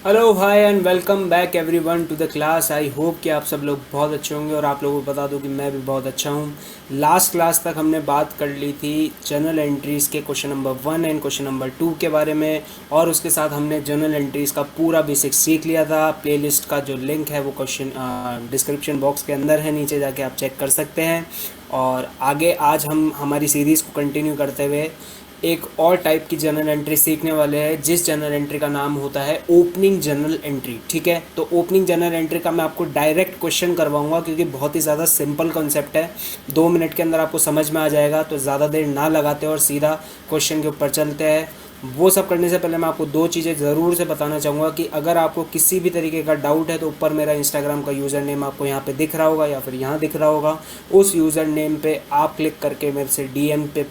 Hello hi and welcome back everyone to the class. I hope कि आप सब लोग बहुत अच्छे होंगे और आप लोगों को बता दूं कि मैं भी बहुत अच्छा हूं। लास्ट क्लास तक हमने बात कर ली थी जर्नल एंट्रीज़ के question number 1 and question number 2 के बारे में, और उसके साथ हमने जर्नल एंट्रीज़ का पूरा बेसिक सीख लिया था। प्लेलिस्ट का जो लिंक है वो क्वेश्चन डिस्क्रिप्शन बॉक्स के अंदर है, नीचे जाके आप चेक कर सकते हैं। और आगे आज हम हमारी सीरीज़ को कंटिन्यू करते हुए एक और टाइप की जर्नल एंट्री सीखने वाले हैं, जिस जर्नल एंट्री का नाम होता है ओपनिंग जर्नल एंट्री। ठीक है, तो ओपनिंग जर्नल एंट्री का मैं आपको डायरेक्ट क्वेश्चन करवाऊंगा क्योंकि बहुत ही ज़्यादा सिंपल कॉन्सेप्ट है, 2 मिनट के अंदर आपको समझ में आ जाएगा। तो ज़्यादा देर ना लगाते और सीधा क्वेश्चन के ऊपर चलते हैं। वो सब करने से पहले मैं आपको 2 चीज़ें ज़रूर से बताना चाहूँगा कि अगर आपको किसी भी तरीके का डाउट है तो ऊपर मेरा इंस्टाग्राम का यूज़र नेम आपको यहाँ पे दिख रहा होगा या फिर यहाँ दिख रहा होगा। उस यूज़र नेम पे आप क्लिक करके मेरे से डीएम पे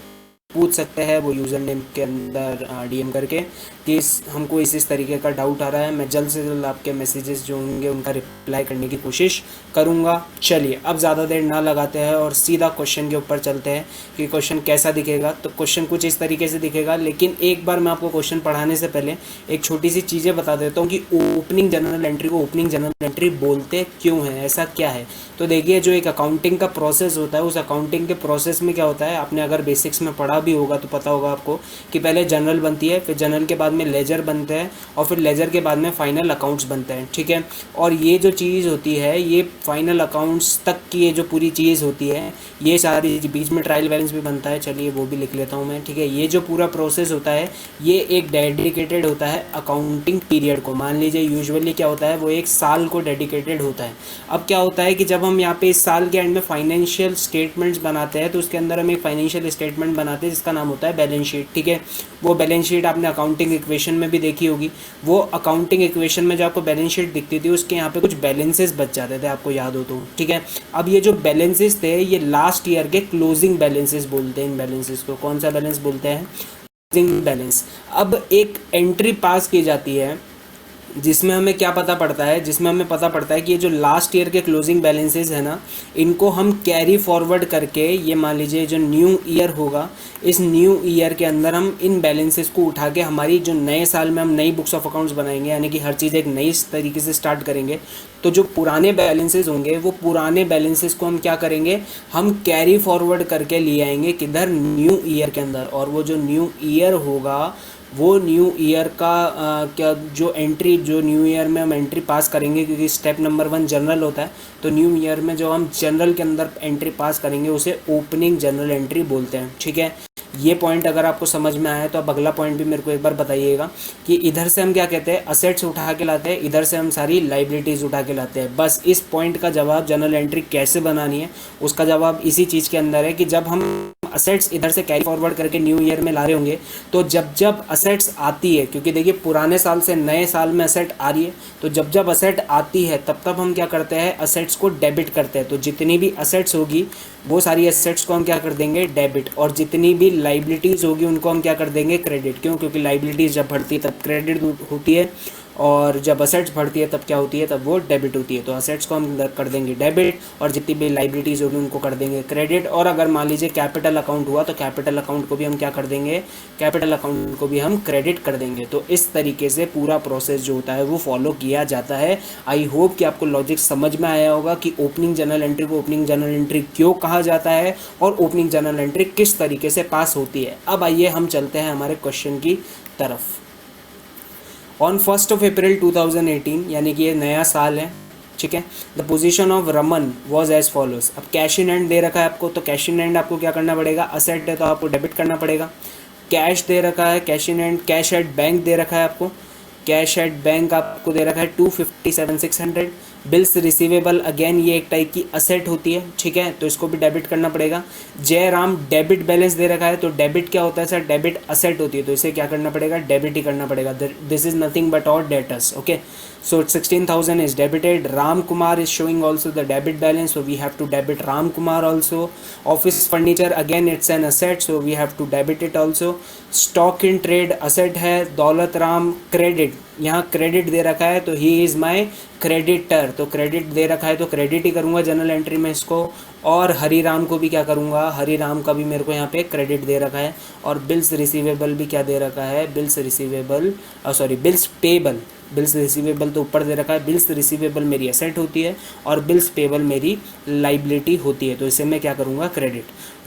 पूछ सकते हैं, वो यूज़र नेम के अंदर डीएम करके कि हमको इस तरीके का डाउट आ रहा है। मैं जल्द से जल्द आपके मैसेजेस जो होंगे उनका रिप्लाई करने की कोशिश करूँगा। चलिए अब ज़्यादा देर ना लगाते हैं और सीधा क्वेश्चन के ऊपर चलते हैं कि क्वेश्चन कैसा दिखेगा। तो क्वेश्चन कुछ इस तरीके से दिखेगा, लेकिन एक बार मैं आपको क्वेश्चन पढ़ाने से पहले एक छोटी सी चीज़ें बता देता हूँ कि ओपनिंग जर्नल एंट्री को ओपनिंग जर्नल एंट्री बोलते क्यों हैं, ऐसा क्या है। तो देखिए, जो एक अकाउंटिंग का प्रोसेस होता है, उस अकाउंटिंग के प्रोसेस में क्या होता है, आपने अगर बेसिक्स में पढ़ा भी होगा तो पता होगा आपको कि पहले जर्नल बनती है, फिर जर्नल के बाद में लेजर बनते हैं और फिर लेजर के बाद में फाइनल अकाउंट्स बनते हैं। ठीक है, और ये जो चीज़ होती है, ये फाइनल अकाउंट्स तक की ये जो पूरी चीज़ होती है, ये सारी बीच में ट्रायल बैलेंस भी बनता है, चलिए वो भी लिख लेता हूँ मैं। ठीक है, ये जो पूरा प्रोसेस होता है ये एक डेडिकेटेड होता है अकाउंटिंग पीरियड को। मान लीजिए यूजुअली क्या होता है, वो एक साल को डेडिकेटेड होता है। अब क्या होता है कि जब हम यहाँ पे इस साल के एंड में फाइनेंशियल स्टेटमेंट्स बनाते हैं तो उसके अंदर हम एक फाइनेंशियल स्टेटमेंट बनाते हैं जिसका नाम होता है बैलेंस शीट। ठीक है, वो बैलेंस शीट आपने अकाउंटिंग इक्वेशन में भी देखी होगी। वो अकाउंटिंग इक्वेशन में जो आपको बैलेंस शीट दिखती थी उसके यहाँ पे कुछ बैलेंसेस बच जाते थे, आपको याद हो तो। ठीक है, अब ये जो बैलेंसेस थे ये लास्ट ईयर के क्लोजिंग बैलेंसेस बोलते हैं। इन बैलेंसेस को कौन सा बैलेंस बोलते हैं? Closing balance. अब एक एंट्री पास की जाती है जिसमें हमें क्या पता पड़ता है, जिसमें हमें पता पड़ता है कि ये जो लास्ट ईयर के क्लोजिंग बैलेंसेस है ना, इनको हम कैरी फॉरवर्ड करके, ये मान लीजिए जो न्यू ईयर होगा, इस न्यू ईयर के अंदर हम इन बैलेंसेस को उठा के हमारी जो नए साल में हम नई बुक्स ऑफ अकाउंट्स बनाएंगे, यानी कि हर चीज़ एक नई तरीके से स्टार्ट करेंगे। तो जो पुराने बैलेंसेस होंगे वो पुराने बैलेंसेस को हम क्या करेंगे, हम कैरी फॉरवर्ड करके ले आएंगे किधर, न्यू ईयर के अंदर। और वो जो न्यू ईयर होगा वो न्यू ईयर का क्या जो एंट्री, जो न्यू ईयर में हम एंट्री पास करेंगे, क्योंकि स्टेप नंबर 1 जनरल होता है, तो न्यू ईयर में जो हम जनरल के अंदर एंट्री पास करेंगे उसे ओपनिंग जनरल एंट्री बोलते हैं। ठीक है, ये पॉइंट अगर आपको समझ में आया तो अब अगला पॉइंट भी मेरे को एक बार बताइएगा कि इधर से हम क्या कहते हैं, असेट्स उठा के लाते हैं, इधर से हम सारी लाइबिलिटीज़ उठा के लाते हैं। बस इस पॉइंट का जवाब, जनरल एंट्री कैसे बनानी है उसका जवाब इसी चीज़ के अंदर है कि जब हम असेट्स इधर से कैरी फॉरवर्ड करके न्यू ईयर में ला रहे होंगे, तो जब जब असेट्स आती है, क्योंकि देखिए पुराने साल से नए साल में असेट आ रही है, तो जब जब असेट आती है तब तब हम क्या करते हैं, असेट्स को डेबिट करते हैं। तो जितनी भी असेट्स होगी वो सारी असेट्स को हम क्या कर देंगे, डेबिट, और जितनी भी लाइबिलिटीज़ होगी उनको हम क्या कर देंगे, क्रेडिट। क्यों? क्योंकि लाइबिलिटीज़ जब बढ़ती है तब क्रेडिट होती है, और जब असेट्स बढ़ती है तब क्या होती है, तब वो डेबिट होती है। तो असेट्स को हम कर देंगे डेबिट और जितनी भी लाइबिलिटीज़ होगी उनको कर देंगे क्रेडिट। और अगर मान लीजिए कैपिटल अकाउंट हुआ तो कैपिटल अकाउंट को भी हम क्या कर देंगे, कैपिटल अकाउंट को भी हम क्रेडिट कर देंगे। तो इस तरीके से पूरा प्रोसेस जो होता है वो फॉलो किया जाता है। आई होप कि आपको लॉजिक समझ में आया होगा कि ओपनिंग जर्नल एंट्री को ओपनिंग जर्नल एंट्री क्यों कहा जाता है और ओपनिंग जर्नल एंट्री किस तरीके से पास होती है। अब आइए हम चलते हैं हमारे क्वेश्चन की तरफ। ऑन 1 अप्रैल 2018, यानी कि ये नया साल है, ठीक है, the position of Raman was as follows. अब कैश इन हैंड दे रखा है आपको, तो कैश इन हैंड आपको क्या करना पड़ेगा, असेट है तो आपको डेबिट करना पड़ेगा। कैश दे रखा है, cash in hand, cash at bank दे रखा है आपको, कैश एट बैंक आपको दे रखा है 257,600। बिल्स रिसीवेबल, अगेन ये एक टाइप की असेट होती है, ठीक है, तो इसको भी डेबिट करना पड़ेगा। जयराम डेबिट बैलेंस दे रखा है, तो डेबिट क्या होता है सर, डेबिट असेट होती है, तो इसे क्या करना पड़ेगा, डेबिट ही करना पड़ेगा। दिस इज नथिंग बट और debtors, okay. So 16,000 is debited. Ram Kumar is showing also the debit balance, so we have to debit Ram Kumar also. Office furniture, again it's an asset, so we have to debit it also. Stock in trade asset है, Daulat Ram credit, यहाँ credit दे रखा है तो he is my creditor, तो credit दे रखा है तो credit ही करूँगा जनरल एंट्री में इसको। और हरीराम को भी क्या करूँगा, हरीराम का भी मेरे को यहाँ पे क्रेडिट दे रखा है। और बिल्स रिसीवेबल भी क्या दे रखा है, bills receivable, sorry bills payable, bills receivable तो ऊपर दे रखा है, बिल्स रिसीवेबल मेरी एसेट होती है और बिल्स पेबल मेरी लाइबिलिटी होती है, तो इसे मैं क्या करूँगा, credit.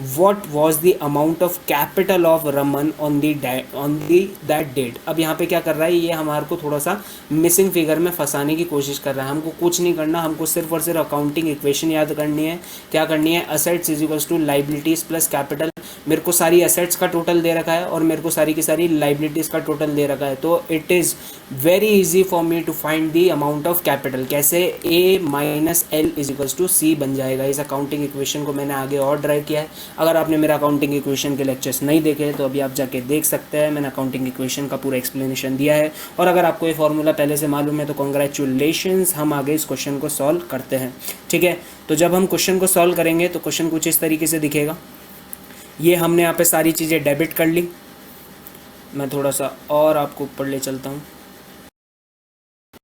What was the amount of capital of Raman on the that date. अब यहाँ पे क्या कर रहा है, ये हमारे को थोड़ा सा मिसिंग फिगर में फंसाने की कोशिश कर रहा है। हमको कुछ नहीं करना, हमको सिर्फ और सिर्फ अकाउंटिंग इक्वेशन याद करनी है। क्या करनी है, assets is equals to liabilities plus capital. मेरे को सारी असेट्स का टोटल दे रखा है और मेरे को सारी की सारी लाइबिलिटीज़ का टोटल दे रखा है, तो it is very easy for me to find the amount of capital. कैसे, A minus L is equals to C बन जाएगा। इस अकाउंटिंग इक्वेशन को मैंने आगे और ड्राइव किया है। अगर आपने मेरा अकाउंटिंग इक्वेशन के लेक्चर्स नहीं देखे तो अभी आप जाके देख सकते हैं, मैंने अकाउंटिंग इक्वेशन का पूरा एक्सप्लेनेशन दिया है। और अगर आपको ये फॉर्मूला पहले से मालूम है तो कॉन्ग्रेचुलेशंस, हम आगे इस क्वेश्चन को सॉल्व करते हैं। ठीक है, तो जब हम क्वेश्चन को सॉल्व करेंगे तो क्वेश्चन कुछ इस तरीके से दिखेगा। ये हमने यहाँ पे सारी चीज़ें डेबिट कर ली। मैं थोड़ा सा और आपको ऊपर ले चलता हूँ,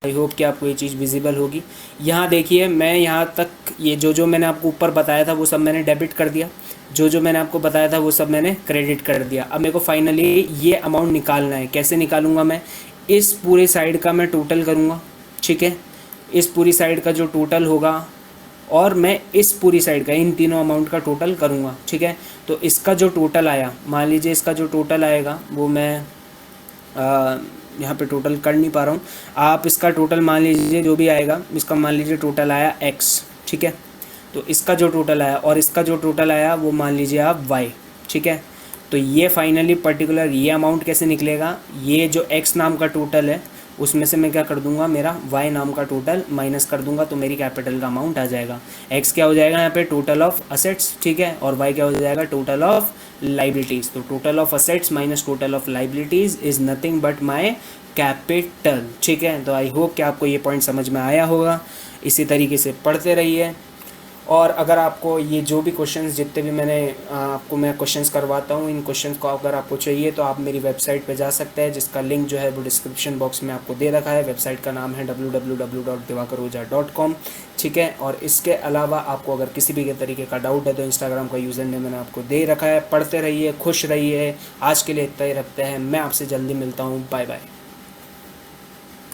आई होप कि आपको ये चीज़ विजिबल होगी। यहाँ देखिए, मैं यहाँ तक ये जो मैंने आपको ऊपर बताया था वो सब मैंने डेबिट कर दिया, जो मैंने आपको बताया था वो सब मैंने क्रेडिट कर दिया। अब मेरे को फाइनली ये अमाउंट निकालना है। कैसे निकालूंगा मैं, इस पूरे साइड का मैं टोटल करूँगा, ठीक है, इस पूरी साइड का जो टोटल होगा और मैं इस पूरी साइड का, इन तीनों अमाउंट का टोटल करूँगा। ठीक है, तो इसका जो टोटल आया, मान लीजिए इसका जो टोटल आएगा वो मैं यहाँ पे टोटल कर नहीं पा रहा हूँ, आप इसका टोटल मान लीजिए जो भी आएगा, इसका मान लीजिए टोटल आया x, ठीक है, तो इसका जो टोटल आया और इसका जो टोटल आया वो मान लीजिए आप y, ठीक है। तो ये फाइनली पर्टिकुलर ये अमाउंट कैसे निकलेगा, ये जो x नाम का टोटल है उसमें से मैं क्या कर दूंगा, मेरा y नाम का टोटल माइनस कर दूंगा, तो मेरी कैपिटल का अमाउंट आ जाएगा। x क्या हो जाएगा यहाँ पे, टोटल ऑफ असेट्स, ठीक है, और y क्या हो जाएगा, टोटल ऑफ लाइबिलिटीज़। तो total of assets minus total of liabilities is nothing but my capital. ठीक है, तो आई होप कि आपको ये पॉइंट समझ में आया होगा। इसी तरीके से पढ़ते रहिए। और अगर आपको ये जो भी क्वेश्चंस जितने भी आपको मैं क्वेश्चन्स करवाता हूँ, इन क्वेश्चंस को अगर आपको चाहिए तो आप मेरी वेबसाइट पे जा सकते हैं, जिसका लिंक जो है वो डिस्क्रिप्शन बॉक्स में आपको दे रखा है। वेबसाइट का नाम है www.diwakaroja.com। ठीक है, और इसके अलावा आपको अगर किसी भी तरीके का डाउट है तो इंस्टाग्राम का यूज़र नेम मैंने आपको दे रखा है। पढ़ते रहिए, खुश रहिए। आज के लिए इतना ही रखते हैं, मैं आपसे जल्दी मिलता हूँ, बाय बाय।